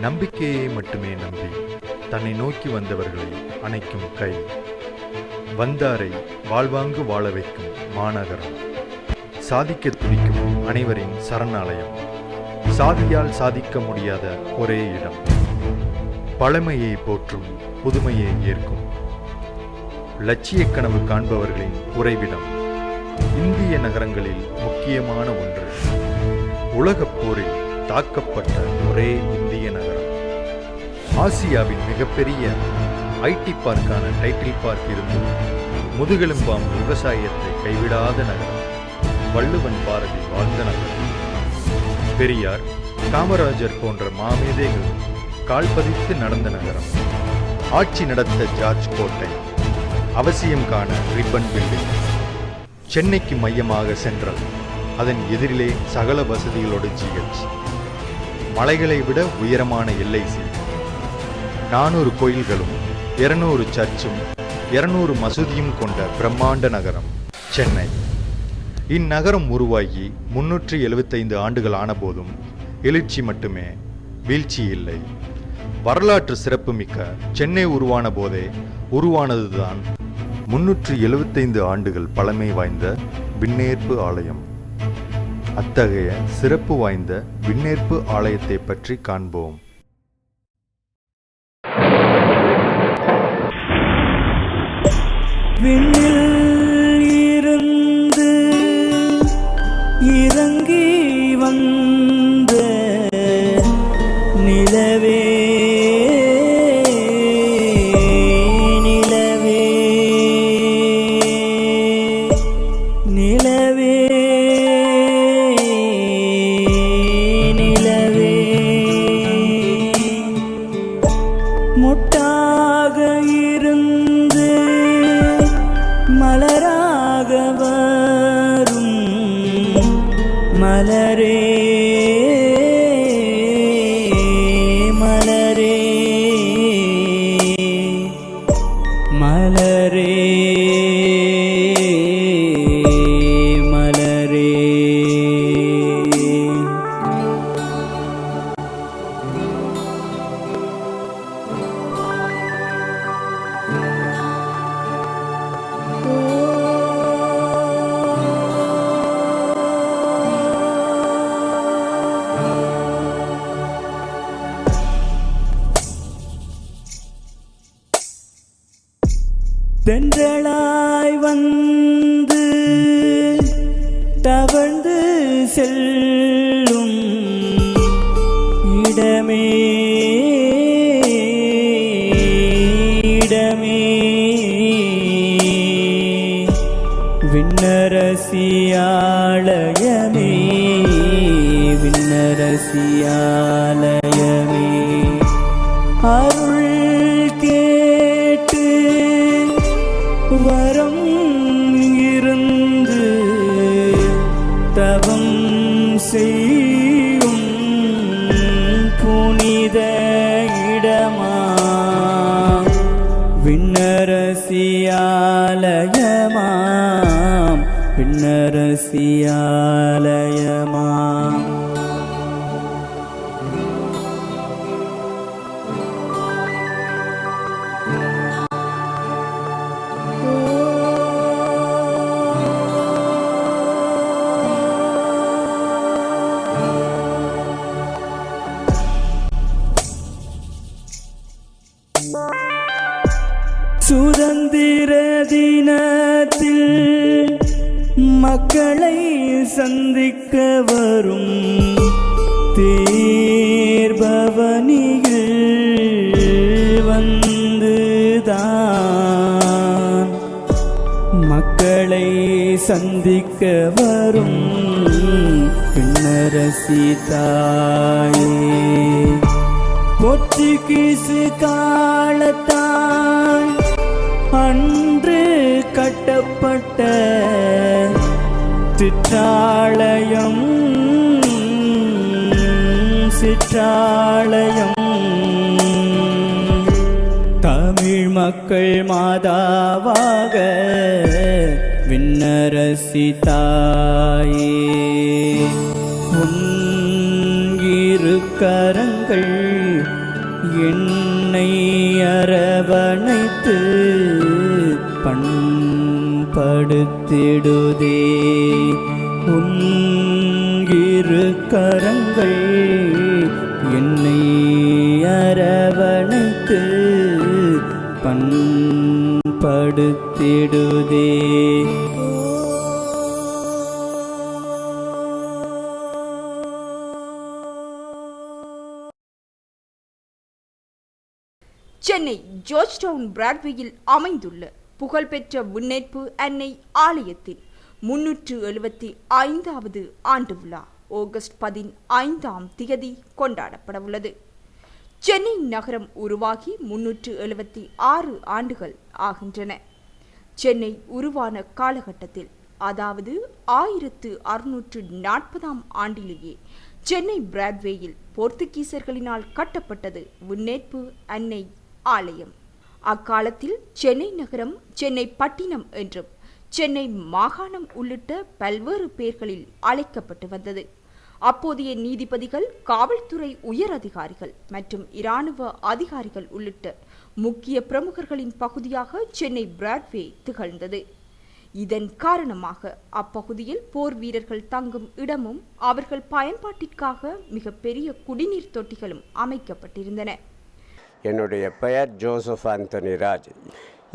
நம்பிக்கையை மட்டுமே நம்பி தன்னை நோக்கி வந்தவர்களை அணைக்கும் கை, வந்தாரை வாழ்வாங்கு வாழ வைக்கும் மாநகரம், சாதிக்க துடிக்கும் அனைவரின் சரணாலயம், சாதியால் சாதிக்க முடியாத ஒரே இடம், பழமையை போற்றும் புதுமையை ஏற்கும் லட்சிய கனவு காண்பவர்களின் உறைவிடம், இந்திய நகரங்களில் முக்கியமான ஒன்று, உலகப் போரில் தாக்கப்பட்ட ஒரே இந்திய நகரம், ஆசியாவின் மிகப்பெரிய ஐடி பார்க்கான டைட்டில் பார்க் இருந்தும் முதுகெலும்பாம் விவசாயத்தை கைவிடாத நகரம், வள்ளுவன் பாரதி வாழ்ந்த நகரம், பெரியார் காமராஜர் போன்ற மாமேதைகள் கால்பதித்து நடந்த நகரம், ஆட்சி நடத்த ஜார்ஜ் கோட்டை, அவசியம் காண ரிப்பன் பில்டிங், சென்னைக்கு மையமாக சென்ட்ரல், அதன் எதிரிலே சகல வசதிகளோடு GH, மலைகளை விட உயரமான LIC, 400 கோயில்களும் 200 சர்ச்சும் 200 மசூதியும் கொண்ட பிரம்மாண்ட நகரம் சென்னை. இந்நகரம் உருவாகி 375 ஆண்டுகள் ஆன போதும் எழுச்சி மட்டுமே, வீழ்ச்சி இல்லை. வரலாற்று சிறப்புமிக்க சென்னை உருவான போதே உருவானதுதான் 375 ஆண்டுகள் பழமை வாய்ந்த விண்ணேற்பு ஆலயம். அத்தகைய சிறப்பு வாய்ந்த விண்ணேற்பு ஆலயத்தை பற்றி காண்போம். விண்ணில் இருந்து இறங்கி வந்த நிலவே நிலவே நிலவே நிலவே, முட்டாக இருந்து மலராக வரும் மலரே மலரே மலரே மலரே, தென்றலாய் வந்து தவழ்ந்து செல்லும் இடமே இடமே, விண்ணரசியாலயமே விண்ணரசியாலயமே, அருள் கேட்டு வரம் இருந்து தவம் செய்யும் புனித இடமா, விண்ணரசியாலயமாம் விண்ணரசியாலயமாம். சுதந்திர தினத்தில் மக்களை சந்திக்க வரும் தேர்பவனிகள் வந்துதான் மக்களை சந்திக்க வரும் பின்னரசி தாயே, போர்ச்சுகீசு காலத்தான் அன்று கட்டப்பட்ட சிற்றாலயம் சிற்றாலயம், தமிழ் மக்கள் மாதாவாக விண்ணரசி தாயே, உன் இரு கரங்கள் படுத்திடுதே. உன் இரு கரங்கள் என்னை அரவணைத்து படுத்திடுதே. சென்னை ஜார்ஜ் டவுன் பிராட்வேயில் அமைந்துள்ள புகழ்பெற்ற விண்ணேற்பு அன்னை ஆலயத்தின் 375வது ஆண்டு விழா ஆகஸ்ட் 15ஆம் தேதி கொண்டாடப்படவுள்ளது. சென்னை நகரம் உருவாகி 376 ஆண்டுகள் ஆகின்றன. சென்னை உருவான காலகட்டத்தில், அதாவது 1640ஆம் ஆண்டிலேயே சென்னை பிராட்வேயில் போர்த்துகீசர்களினால் கட்டப்பட்டது விண்ணேற்பு அன்னை ஆலயம். அக்காலத்தில் சென்னை நகரம், சென்னை பட்டினம் என்றும் சென்னை மாகாணம் உள்ளிட்ட பல்வேறு பெயர்களில் அழைக்கப்பட்டு வந்தது. அப்போதைய நீதிபதிகள், காவல்துறை உயர் அதிகாரிகள் மற்றும் இராணுவ அதிகாரிகள் உள்ளிட்ட முக்கிய பிரமுகர்களின் பகுதியாக சென்னை பிராட்வே திகழ்ந்தது. இதன் காரணமாக அப்பகுதியில் போர் வீரர்கள் தங்கும் இடமும் அவர்கள் பயன்பாட்டிற்காக மிகப்பெரிய குடிநீர் தொட்டிகளும் அமைக்கப்பட்டிருந்தன. என்னுடைய பெயர் ஜோசப் ஆந்தனி ராஜ்.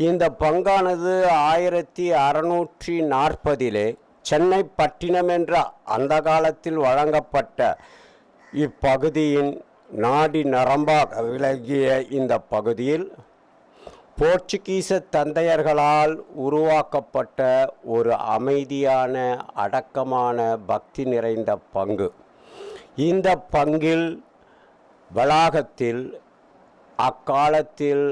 இந்த பங்கானது 1640 சென்னை பட்டினம் என்ற அந்த காலத்தில் வழங்கப்பட்ட இப்பகுதியின் நாடி நரம்பாக விளங்கிய இந்த பகுதியில் போர்ச்சுகீச தந்தையர்களால் உருவாக்கப்பட்ட ஒரு அமைதியான, அடக்கமான, பக்தி நிறைந்த பங்கு. இந்த பங்கில் வளாகத்தில் அக்காலத்தில்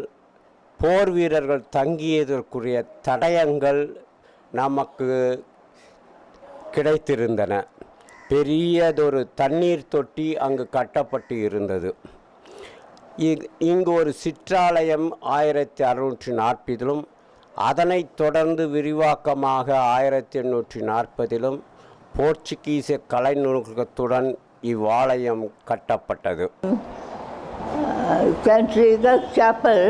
போர் வீரர்கள் தங்கியதற்குரிய தடயங்கள் நமக்கு கிடைத்திருந்தன. பெரியதொரு தண்ணீர் தொட்டி அங்கு கட்டப்பட்டு இருந்தது. இங்கு ஒரு சிற்றாலயம் 1640 அதனைத் தொடர்ந்து விரிவாக்கமாக 1840 போர்ச்சுகீச கலைநுணுக்கத்துடன் இவ்வாலயம் கட்டப்பட்டது. St. Rita's Chapel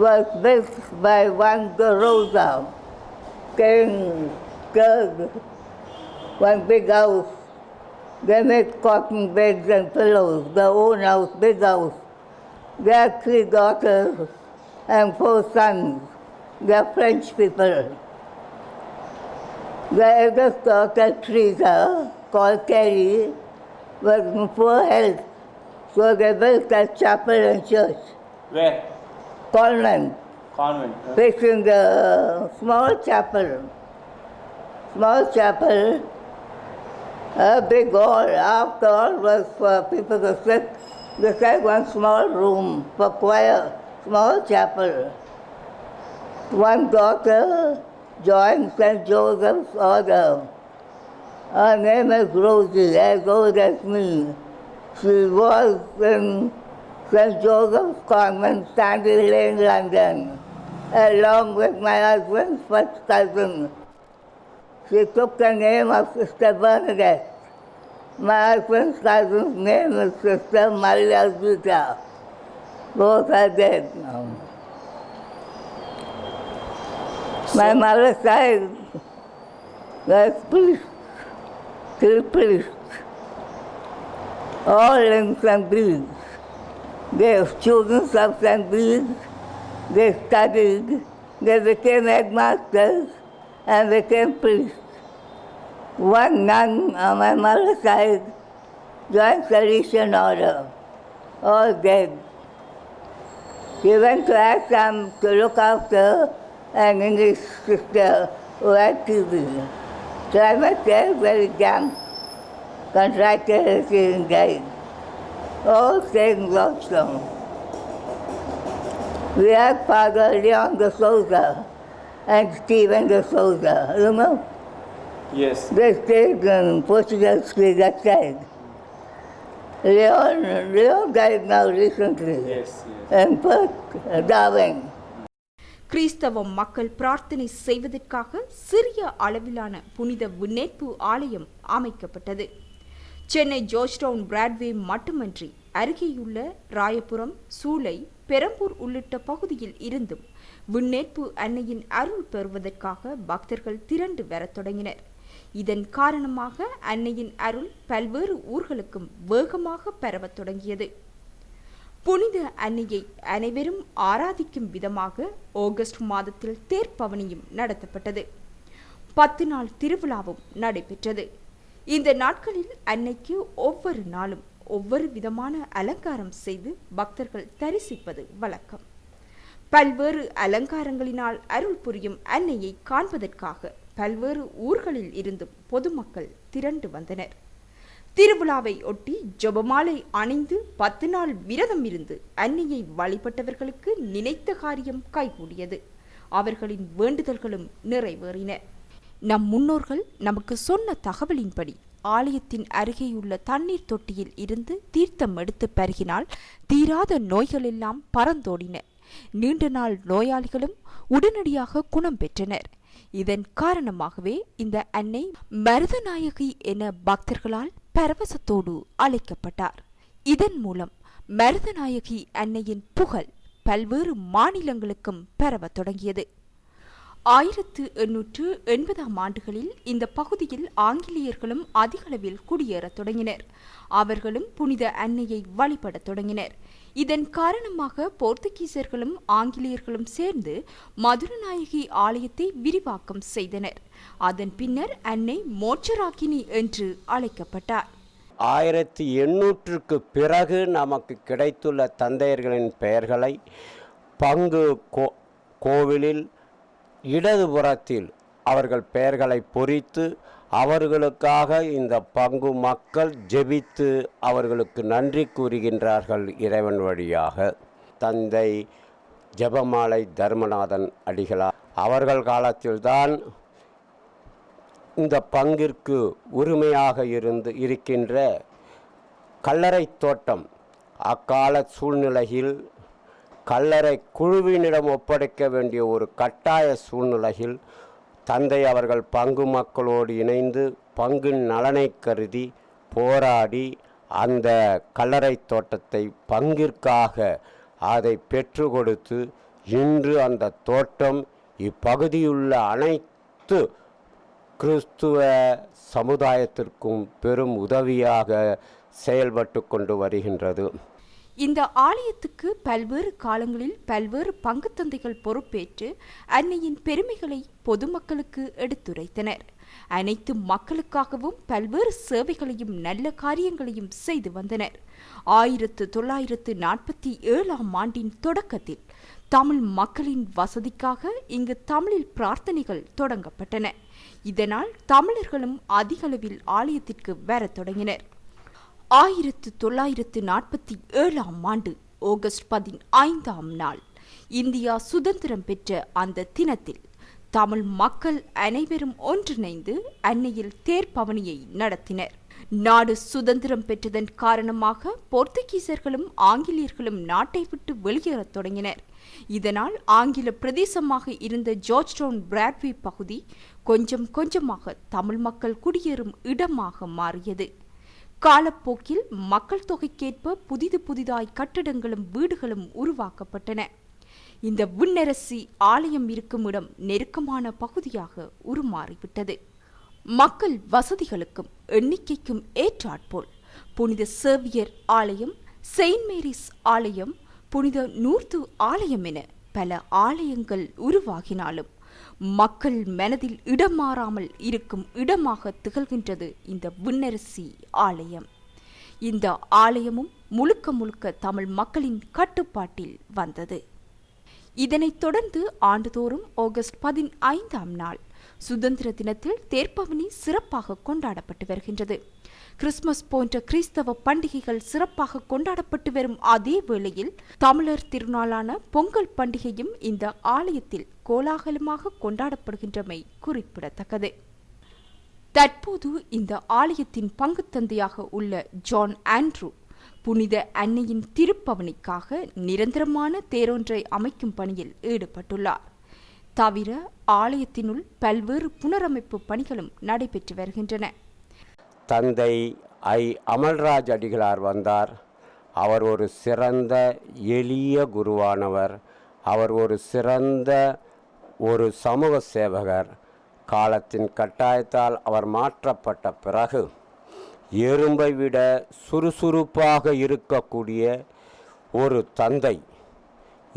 was built by Juan de Rosa, King Kirk, one big house. They made cotton beds and pillows, their own house, big house. They had 3 daughters and 4 sons. They are French people. The eldest daughter, Teresa, called Carrie, was in poor health. So they built a chapel and church. Where? Convent. Convent. Facing the small chapel. Small chapel. A big hall. After all was for people to sit. They had one small room for choir. Small chapel. One daughter joined St. Joseph's order. Her name is Rosie, as old as me. She was in St. Joseph's Convent, Sandy Lane, London, along with my husband's first cousin. She took the name of Sister Bernadette. My husband's cousin's name is Sister Maria Zita. Both are dead now. My mother's side was priests, 3 priests. All in St. Bede's. They were students of St. Bede's. They studied. They became headmasters and became priests. One nun on my mother's side joined Salesian order. All dead. He went to Assam to look after an English sister who had TB. So I was there, very young. Contracted and died. All staying lonesome. We had Father Leon de Souza and Stephen de Souza, you know? Yes. They stayed in Portugal Street that side. Leon died now recently. Yes. In Perth, Darwin. கிறிஸ்தவ மக்கள் பிரார்த்தனை செய்வதற்காக சிறிய அளவிலான புனித விண்ணேற்பு ஆலயம் அமைக்கப்பட்டது. Chennai George down Broadway மட்டுமன்றி அருகேயுள்ள ராயபுரம், சூளை, பெரம்பூர் உள்ளிட்ட பகுதியில் இருந்தும் விண்ணேற்பு அன்னையின் அருள் பெறுவதற்காக பக்தர்கள் திரண்டு வரத் தொடங்கினர். இதன் காரணமாக அன்னையின் அருள் பல்வேறு ஊர்களுக்கும் வேகமாக பரவத் தொடங்கியது. புனித அன்னையை அனைவரும் ஆராதிக்கும் விதமாக ஆகஸ்ட் மாதத்தில் தேர்ப்பவனியும் நடத்தப்பட்டது. 10 நாள் திருவிழாவும் நடைபெற்றது. இந்த நாட்களில் அன்னைக்கு ஒவ்வொரு நாளும் ஒவ்வொரு விதமான அலங்காரம் செய்து பக்தர்கள் தரிசிப்பது வழக்கம். பல்வேறு அலங்காரங்களினால் அருள் புரியும் அன்னையை காண்பதற்காக பல்வேறு ஊர்களில் இருந்தும் பொதுமக்கள் திரண்டு வந்தனர். திருவிழாவை ஒட்டி ஜெபமாலை அணிந்து 10 நாள் விரதம் இருந்து அன்னையை வழிபட்டவர்களுக்கு நினைத்த காரியம் கைகூடியது. அவர்களின் வேண்டுதல்களும் நிறைவேறின. நம் முன்னோர்கள் நமக்கு சொன்ன தகவலின்படி ஆலயத்தின் அருகேயுள்ள தண்ணீர் தொட்டியில் இருந்து தீர்த்தம் எடுத்து பருகினால் தீராத நோய்களெல்லாம் பறந்தோடின. நீண்ட நாள் நோயாளிகளும் உடனடியாக குணம் பெற்றனர். இதன் காரணமாகவே இந்த அன்னை மருதநாயகி என பக்தர்களால் பரவசத்தோடு அழைக்கப்பட்டார். இதன் மூலம் மருதநாயகி அன்னையின் புகழ் பல்வேறு மாநிலங்களுக்கும் பரவத் தொடங்கியது. 1880ஆம் ஆண்டுகளில் இந்த பகுதியில் ஆங்கிலேயர்களும் அதிகளவில் குடியேறத் தொடங்கினர். அவர்களும் புனித அன்னையை வழிபடத் தொடங்கினர். இதன் காரணமாக போர்த்துகீசர்களும் ஆங்கிலேயர்களும் சேர்ந்து மதுரநாயகி ஆலயத்தை விரிவாக்கம் செய்தனர். அதன் பின்னர் அன்னை மோட்சராக்கினி என்று அழைக்கப்பட்டார். 1800க்கு பிறகு நமக்கு கிடைத்துள்ள தந்தையர்களின் பெயர்களை பங்கு கோவிலில் இடதுபுறத்தில் அவர்கள் பெயர்களை பொறித்து அவர்களுக்காக இந்த பங்கு மக்கள் ஜெபித்து அவர்களுக்கு நன்றி கூறுகின்றார்கள் இறைவன் வழியாக. தந்தை ஜெபமாலை தர்மநாதன் அடிகளார் அவர்கள் காலத்தில்தான் இந்த பங்கிற்கு உரிமையாக இருக்கின்ற கல்லறை தோட்டம் அக்கால சூழ்நிலையில் கல்லறை குழுவினிடம் ஒப்படைக்க வேண்டிய ஒரு கட்டாய சூழ்நிலையில் தந்தை அவர்கள் பங்கு மக்களோடு இணைந்து பங்கின் நலனை கருதி போராடி அந்த கல்லறை தோட்டத்தை பங்கிற்காக அதை பெற்று கொடுத்து இன்று அந்த தோட்டம் இப்பகுதியுள்ள அனைத்து கிறிஸ்துவ சமுதாயத்திற்கும் பெரும் உதவியாக செயல்பட்டு கொண்டு வருகின்றது. இந்த ஆலயத்துக்கு பல்வேறு காலங்களில் பல்வேறு பங்கு தந்தைகள் பொறுப்பேற்று அன்னையின் பெருமைகளை பொதுமக்களுக்கு எடுத்துரைத்தனர். அனைத்து மக்களுக்காகவும் பல்வேறு சேவைகளையும் நல்ல காரியங்களையும் செய்து வந்தனர். 1947ஆம் ஆண்டின் தொடக்கத்தில் தமிழ் மக்களின் வசதிக்காக இங்கு தமிழில் பிரார்த்தனைகள் தொடங்கப்பட்டன. இதனால் தமிழர்களும் அதிகளவில் ஆலயத்திற்கு வரத் தொடங்கினர். 1947ஆம் ஆண்டு ஆகஸ்ட் 15ஆம் நாள் இந்தியா சுதந்திரம் பெற்ற அந்த தினத்தில் தமிழ் மக்கள் அனைவரும் ஒன்றிணைந்து அன்னையில் தேர்ப்பவனியை நடத்தினர். நாடு சுதந்திரம் பெற்றதன் காரணமாக போர்த்துகீசர்களும் ஆங்கிலேயர்களும் நாட்டை விட்டு வெளியேறத் தொடங்கினர். இதனால் ஆங்கில பிரதேசமாக இருந்த ஜார்ஜ் டவுன் பிராட்வே பகுதி கொஞ்சம் கொஞ்சமாக தமிழ் மக்கள் குடியேறும் இடமாக மாறியது. காலப்போக்கில் மக்கள் தொகைக்கேற்ப புதிதாய் கட்டடங்களும் வீடுகளும் உருவாக்கப்பட்டன. இந்த விண்ணரசி ஆலயம் இருக்கும் இடம் நெருக்கமான பகுதியாக உருமாறிவிட்டது. மக்கள் வசதிகளுக்கும் எண்ணிக்கைக்கும் ஏற்றாற்போல் புனித சேவியர் ஆலயம், செயின்ட் மேரிஸ் ஆலயம், புனித நூர்து ஆலயம் என பல ஆலயங்கள் உருவாகினாலும் மக்கள் மனதில் இடம் மாறாமல் இருக்கும் இடமாக திகழ்கின்றது இந்த விண்ணரசி ஆலயம். இந்த ஆலயமும் முழுக்க தமிழ் மக்களின் கட்டுப்பாட்டில் வந்தது. இதனைத் தொடர்ந்து ஆண்டுதோறும் ஆகஸ்ட் 15ஆம் நாள் சுதந்திர தினத்தில் தேர்ப்பவனி சிறப்பாக கொண்டாடப்பட்டு வருகின்றது. கிறிஸ்துமஸ் போன்ற கிறிஸ்தவ பண்டிகைகள் சிறப்பாக கொண்டாடப்பட்டு வரும் அதே வேளையில் தமிழர் திருநாளான பொங்கல் பண்டிகையும் இந்த ஆலயத்தில் கோலாகலமாக கொண்டாடப்படுகின்றமை குறிப்பிடத்தக்கது. தற்போது இந்த ஆலயத்தின் பங்கு தந்தையாக உள்ள ஜான் ஆண்ட்ரூ புனித அன்னையின் திருப்பவனிக்காக நிரந்தரமான தேரொன்றை அமைக்கும் பணியில் ஈடுபட்டுள்ளார். தவிர ஆலயத்தினுள் பல்வேறு புனரமைப்பு பணிகளும் நடைபெற்று வருகின்றன. தந்தை அமல்ராஜ் அடிகளார் வந்தார். அவர் ஒரு சிறந்த எளிய குருவானவர். அவர் ஒரு சிறந்த ஒரு சமூக சேவகர். காலத்தின் கட்டாயத்தால் அவர் மாற்றப்பட்ட பிறகு எறும்பை விட சுறுசுறுப்பாக இருக்கக்கூடிய ஒரு தந்தை,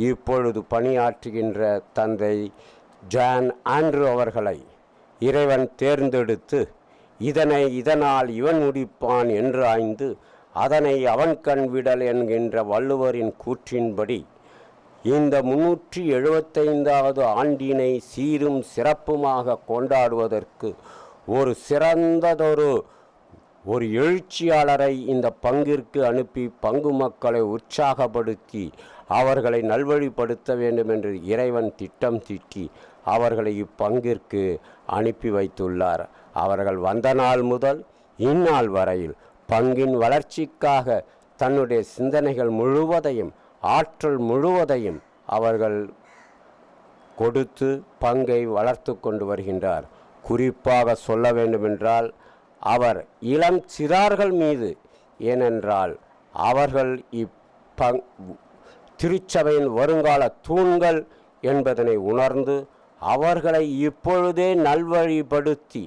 இப்பொழுது பணியாற்றுகின்ற தந்தை ஜான் ஆண்ட்ரூ அவர்களை இறைவன் தேர்ந்தெடுத்து இதனால் இவன் முடிப்பான் என்று ஆய்ந்து அதனை அவன் கண் விடல் என்கின்ற வள்ளுவரின் கூற்றின்படி இந்த 375வது ஆண்டினை சீரும் சிறப்புமாக கொண்டாடுவதற்கு ஒரு சிறந்ததொரு எழுச்சியாளரை இந்த பங்கிற்கு அனுப்பி பங்கு மக்களை உற்சாகப்படுத்தி அவர்களை நல்வழிப்படுத்த வேண்டும் என்று இறைவன் திட்டம் தீட்டி அவர்களை இப்பங்கிற்கு அனுப்பி வைத்துள்ளார். அவர்கள் வந்த நாள் முதல் இந்நாள் வரையில் பங்கின் வளர்ச்சிக்காக தன்னுடைய சிந்தனைகள் முழுவதையும் ஆற்றல் முழுவதையும் அவர்கள் கொடுத்து பங்கை வளர்த்து கொண்டு வருகின்றார். குறிப்பாக சொல்ல வேண்டுமென்றால் அவர் இளம் சிறார்கள் மீது, ஏனென்றால் அவர்கள் திருச்சபையின் வருங்கால தூண்கள் என்பதனை உணர்ந்து அவர்களை இப்பொழுதே நல்வழிப்படுத்தி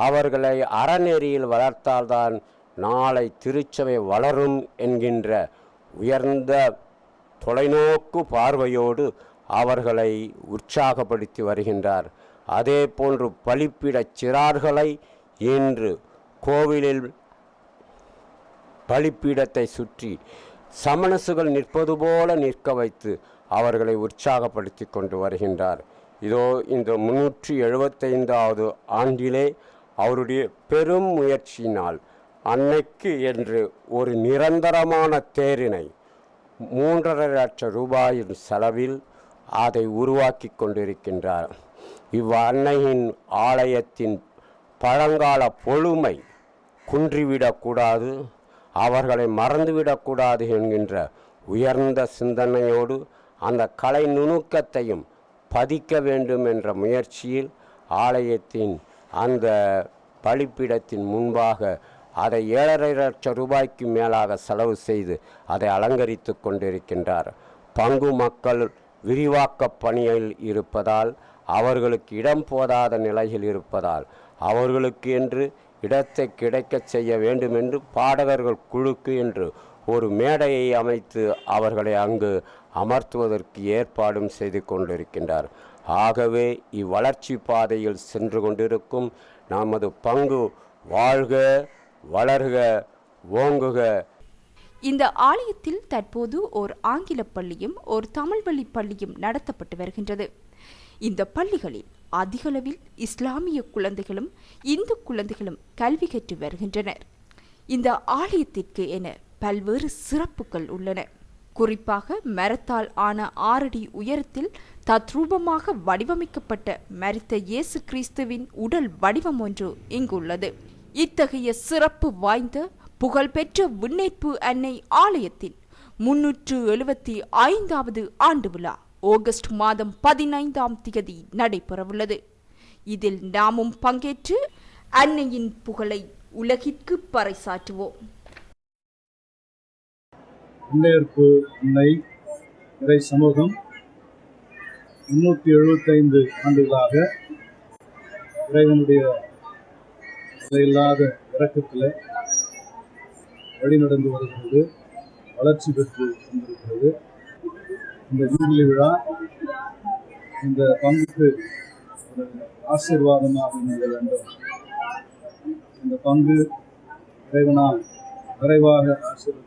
அவர்களை அறநெறியில் வளர்த்தால்தான் நாளை திருச்சபை வளரும் என்கின்ற உயர்ந்த தொலைநோக்கு பார்வையோடு அவர்களை உற்சாகப்படுத்தி வருகின்றார். அதே போன்று பலிப்பிடச் சிறார்களை இன்று கோவிலில் பலிப்பீடத்தை சுற்றி சமணசுகள் நிற்பது போல நிற்க வைத்து அவர்களை உற்சாகப்படுத்தி கொண்டு வருகின்றார். இதோ இந்த 375வது ஆண்டிலே அவருடைய பெரும் முயற்சியினால் அன்னைக்கு என்று ஒரு நிரந்தரமான தேரினை 3.5 லட்சம் ரூபாயின் செலவில் அதை உருவாக்கி கொண்டிருக்கின்றார். அன்னையின் ஆலயத்தின் பழங்கால பொழுமை குன்றிவிடக்கூடாது, அவர்களை மறந்துவிடக்கூடாது என்கின்ற உயர்ந்த சிந்தனையோடு அந்த கலை நுணுக்கத்தையும் பதிக்க வேண்டும் என்ற முயற்சியில் ஆலயத்தின் அந்த பலிப்பீடத்தின் முன்பாக அதை 7.5 லட்சம் ரூபாய்க்கு மேலாக செலவு செய்து அதை அலங்கரித்து கொண்டிருக்கின்றார். பங்கு மக்கள் விரிவாக்க பணியில் இருப்பதால், அவர்களுக்கு இடம் போதாத நிலையில் இருப்பதால் அவர்களுக்கு என்று இடத்தை கிடைக்கச் செய்ய வேண்டும் என்று பாடகர்கள் குழுக்கு என்று ஒரு மேடையை அமைத்து அவர்களை அங்கு அமர்த்துவதற்கு ஏற்பாடும் செய்து கொண்டிருக்கின்றார். ஆகவே இவ்வளர்ச்சி பாதையில் சென்று கொண்டிருக்கும் நமது பங்கு வாழ்க, வளர்க, ஓங்குக. இந்த ஆலயத்தில் தற்போது ஓர் ஆங்கில பள்ளியும் ஒரு தமிழ் வழி பள்ளியும் நடத்தப்பட்டு வருகின்றது. இந்த பள்ளிகளில் அதிகளவில் இஸ்லாமிய குழந்தைகளும் இந்து குழந்தைகளும் கல்வி கற்று வருகின்றனர். இந்த ஆலயத்திற்கு என பல்வேறு சிறப்புகள் உள்ளன. குறிப்பாக மரத்தால் ஆன 6 அடி உயரத்தில் தத்ரூபமாக வடிவமைக்கப்பட்ட மரித்த இயேசு கிறிஸ்துவின் உடல் வடிவம் ஒன்று இங்குள்ளது. இத்தகைய சிறப்பு வாய்ந்த புகழ்பெற்ற விண்ணேற்பு அன்னை ஆலயத்தின் 375வது ஆண்டு விழா ஆகஸ்ட் மாதம் 15ஆம் தேதி நடைபெறவுள்ளது. இதில் நாமும் பங்கேற்று அன்னையின் புகழை உலகிற்கு பறைசாற்றுவோம். விண்ணேற்பு அன்னை இறை சமூகம் 375 ஆண்டுகளாக இறைவனுடைய இல்லாத இரக்கத்தில் வழிநடந்து வருகிறது, வளர்ச்சி பெற்று கொண்டிருக்கிறது. இந்த ஜூபிலி விழா இந்த பங்குக்கு ஒரு ஆசீர்வாதமாக அமைய வேண்டும். இந்த பங்கு இறைவனால் விரைவாக ஆசீர்வாதம்